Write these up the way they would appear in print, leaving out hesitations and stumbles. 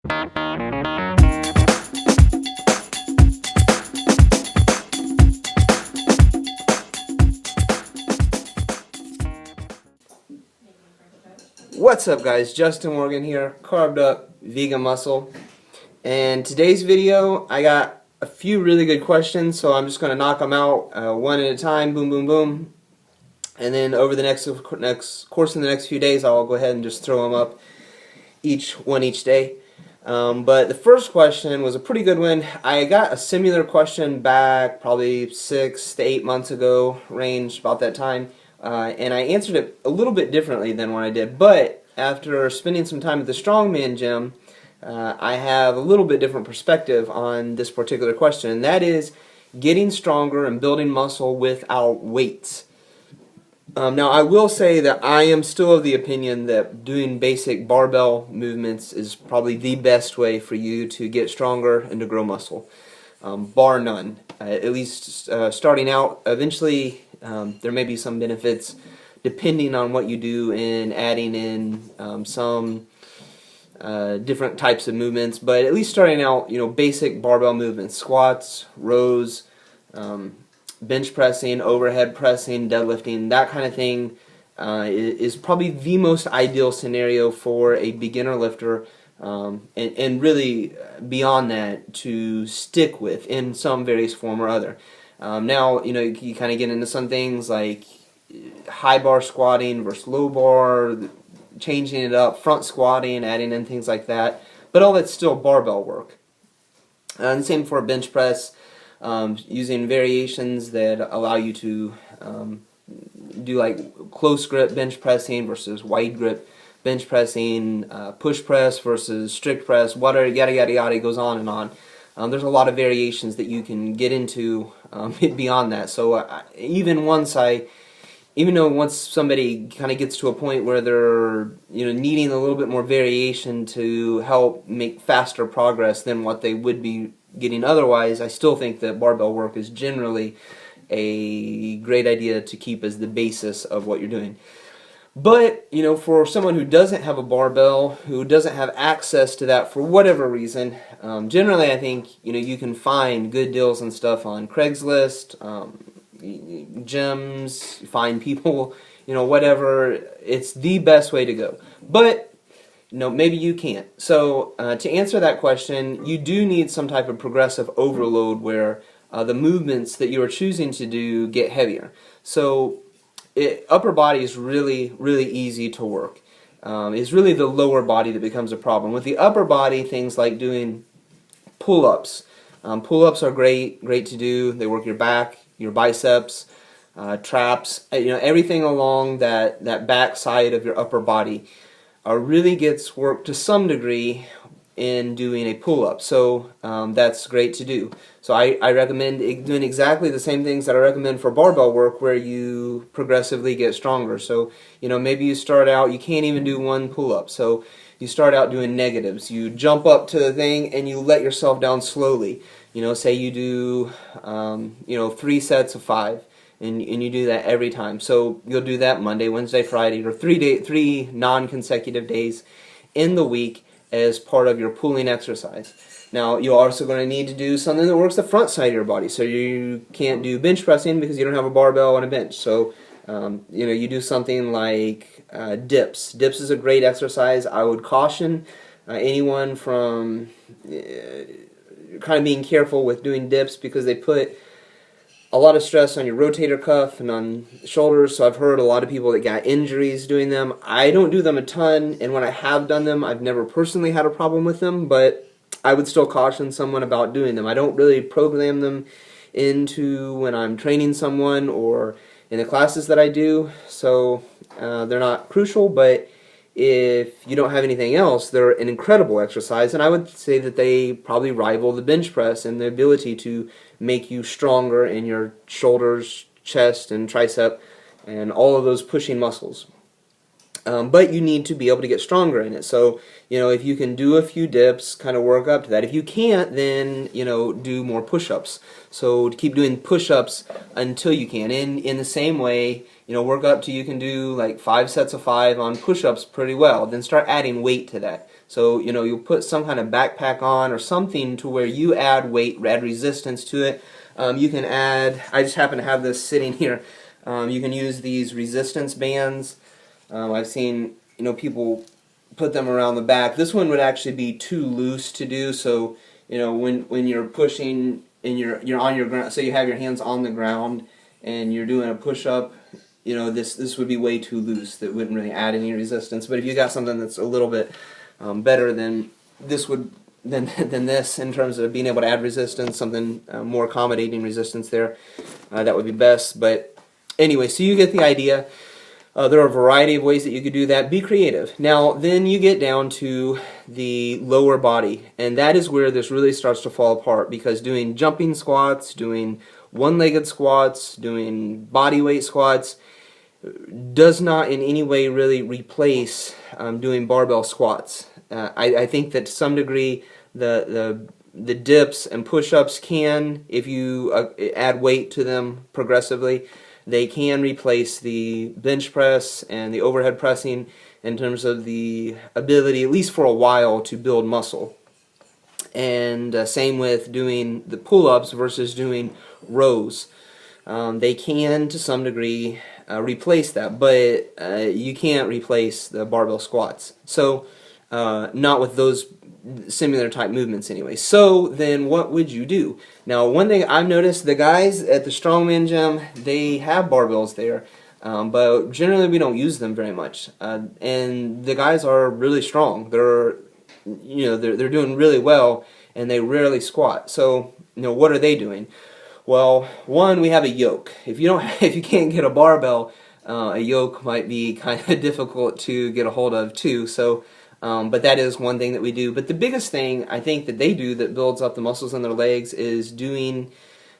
What's up guys, Justin Morgan here, Carved Up Vegan Muscle, and today's video I got a few really good questions, so I'm just going to knock them out one at a time, boom boom boom, and then over the next course in the next few days I'll go ahead and just throw them up each day. But the first question was a pretty good one. I got a similar question back probably 6 to 8 months ago range, about that time. And I answered it a little bit differently than what I did, but after spending some time at the Strongman gym, I have a little bit different perspective on this particular question, and that is getting stronger and building muscle without weights. Now I will say that I am still of the opinion that doing basic barbell movements is probably the best way for you to get stronger and to grow muscle, bar none. At least starting out, eventually there may be some benefits depending on what you do in adding in some different types of movements, but at least starting out, basic barbell movements, squats, rows, bench pressing, overhead pressing, deadlifting, that kind of thing is probably the most ideal scenario for a beginner lifter, and really beyond that to stick with in some various form or other. Now, you kind of get into some things like high bar squatting versus low bar, changing it up, front squatting, adding in things like that, but all that's still barbell work. And the same for bench press, using variations that allow you to do like close grip bench pressing versus wide grip bench pressing, push press versus strict press, whatever, yada yada yada, goes on and on. There's a lot of variations that you can get into beyond that. So even once somebody kind of gets to a point where they're needing a little bit more variation to help make faster progress than what they would be getting otherwise, I still think that barbell work is generally a great idea to keep as the basis of what you're doing. But, for someone who doesn't have a barbell, who doesn't have access to that for whatever reason, generally I think, you can find good deals and stuff on Craigslist, gyms, find people, whatever. It's the best way to go. But, maybe you can't. So, to answer that question, you do need some type of progressive overload where the movements that you are choosing to do get heavier. So, upper body is really, really easy to work. It's really the lower body that becomes a problem. With the upper body, things like doing pull-ups. Pull-ups are great to do. They work your back, your biceps, traps, everything along that back side of your upper body really gets worked to some degree in doing a pull-up. So that's great to do. So I recommend doing exactly the same things that I recommend for barbell work, where you progressively get stronger. So maybe you start out, you can't even do one pull-up, so you start out doing negatives. You jump up to the thing and you let yourself down slowly. Say you do 3 sets of 5, and you do that every time. So you'll do that Monday, Wednesday, Friday, or 3 non-consecutive days in the week as part of your pulling exercise. Now, you're also going to need to do something that works the front side of your body. So you can't do bench pressing because you don't have a barbell and a bench. So you do something like dips. Dips is a great exercise. I would caution anyone from kind of being careful with doing dips, because they put a lot of stress on your rotator cuff and on shoulders. So I've heard a lot of people that got injuries doing them. I don't do them a ton, and when I have done them, I've never personally had a problem with them, but I would still caution someone about doing them. I don't really program them into when I'm training someone or in the classes that I do, so they're not crucial, but if you don't have anything else, they're an incredible exercise, and I would say that they probably rival the bench press in the ability to make you stronger in your shoulders, chest, and tricep, and all of those pushing muscles. But you need to be able to get stronger in it. So, if you can do a few dips, kind of work up to that. If you can't, then, do more push-ups. So to keep doing push-ups until you can. In the same way, work up till you can do like 5 sets of 5 on push-ups pretty well. Then start adding weight to that. So, you know, you'll put some kind of backpack on or something to where you add weight, add resistance to it. You can add, I just happen to have this sitting here. You can use these resistance bands. I've seen, you know, people put them around the back. This one would actually be too loose to do, so, you know, when you're pushing and you're on your ground, so you have your hands on the ground and you're doing a push-up, you know, this would be way too loose. That wouldn't really add any resistance. But if you got something that's a little bit better than this would than this in terms of being able to add resistance, something more accommodating resistance there, that would be best. But anyway, so you get the idea. There are a variety of ways that you could do that. Be creative. Now, then you get down to the lower body, and that is where this really starts to fall apart, because doing jumping squats, doing one-legged squats, doing body weight squats does not in any way really replace doing barbell squats. I think that to some degree the dips and push-ups can, if you add weight to them progressively, they can replace the bench press and the overhead pressing in terms of the ability, at least for a while, to build muscle. And same with doing the pull-ups versus doing rows. They can, to some degree, replace that, but you can't replace the barbell squats. So, not with those similar type movements anyway. So then what would you do? Now, one thing I've noticed, the guys at the strongman gym, they have barbells there, but generally we don't use them very much. And the guys are really strong. They're, you know, they're doing really well, and they rarely squat. So, you know, what are they doing? Well, one, we have a yoke. If you can't get a barbell, a yoke might be kind of difficult to get a hold of too. So, but that is one thing that we do. But the biggest thing I think that they do that builds up the muscles in their legs is doing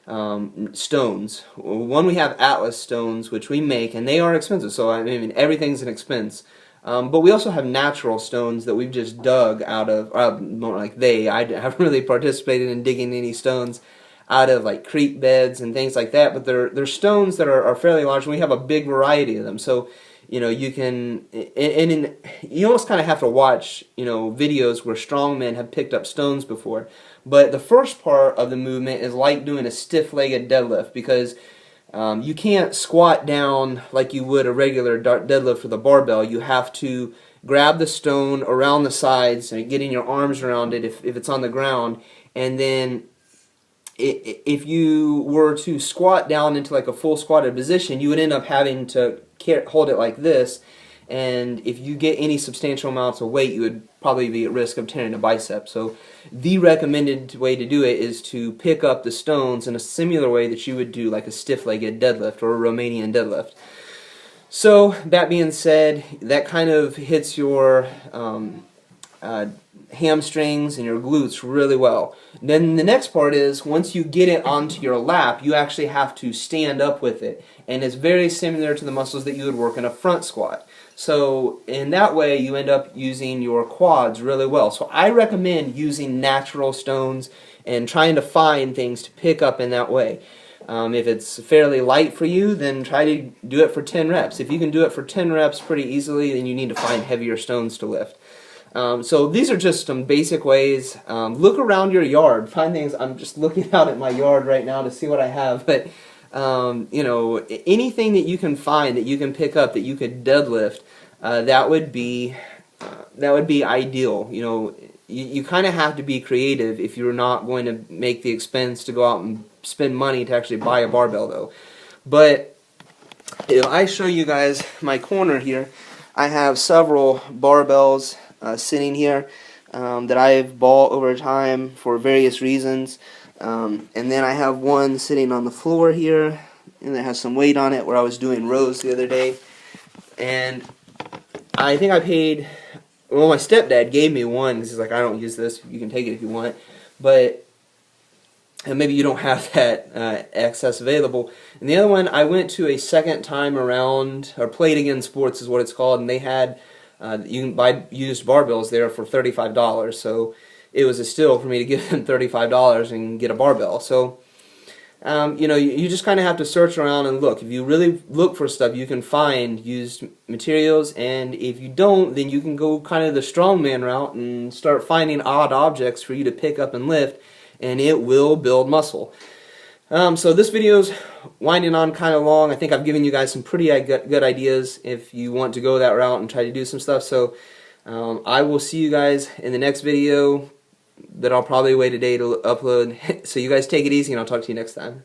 stones. One, we have Atlas stones, which we make, and they are expensive. So I mean, everything's an expense. But we also have natural stones that we've just dug out of. More like I haven't really participated in digging any stones out of like creek beds and things like that. But they're stones that are fairly large, and we have a big variety of them. So, you know, you can, you almost kind of have to watch, you know, videos where strongmen have picked up stones before. But the first part of the movement is like doing a stiff-legged deadlift, because you can't squat down like you would a regular deadlift with a barbell. You have to grab the stone around the sides and getting your arms around it if it's on the ground, and then if you were to squat down into like a full squatted position, you would end up having to hold it like this, and if you get any substantial amounts of weight, you would probably be at risk of tearing a bicep. So the recommended way to do it is to pick up the stones in a similar way that you would do like a stiff-legged deadlift or a Romanian deadlift. So that being said, that kind of hits your hamstrings and your glutes really well. Then the next part is, once you get it onto your lap, you actually have to stand up with it, and it's very similar to the muscles that you would work in a front squat. So in that way you end up using your quads really well. So I recommend using natural stones and trying to find things to pick up in that way. If it's fairly light for you, then try to do it for 10 reps. If you can do it for 10 reps pretty easily, then you need to find heavier stones to lift. So these are just some basic ways. Look around your yard, find things. I'm just looking out at my yard right now to see what I have, but you know, anything that you can find that you can pick up that you could deadlift, that would be ideal. You know, you kind of have to be creative if you're not going to make the expense to go out and spend money to actually buy a barbell, though. But if I show you guys my corner here, I have several barbells sitting here that I've bought over time for various reasons. And then I have one sitting on the floor here, and it has some weight on it, where I was doing rows the other day. And I think I paid, well, my stepdad gave me one. He's like, I don't use this, you can take it if you want. But and maybe you don't have that access available. And the other one, I went to a second time around, or Played Again Sports is what it's called, and they had, you can buy used barbells there for $35. So it was a steal for me to give them $35 and get a barbell. So you just kind of have to search around and look. If you really look for stuff, you can find used materials, and if you don't, then you can go kind of the strongman route and start finding odd objects for you to pick up and lift, and it will build muscle. So this video's winding on kind of long. I think I've given you guys some pretty good ideas if you want to go that route and try to do some stuff. So I will see you guys in the next video that I'll probably wait a day to upload. So you guys take it easy, and I'll talk to you next time.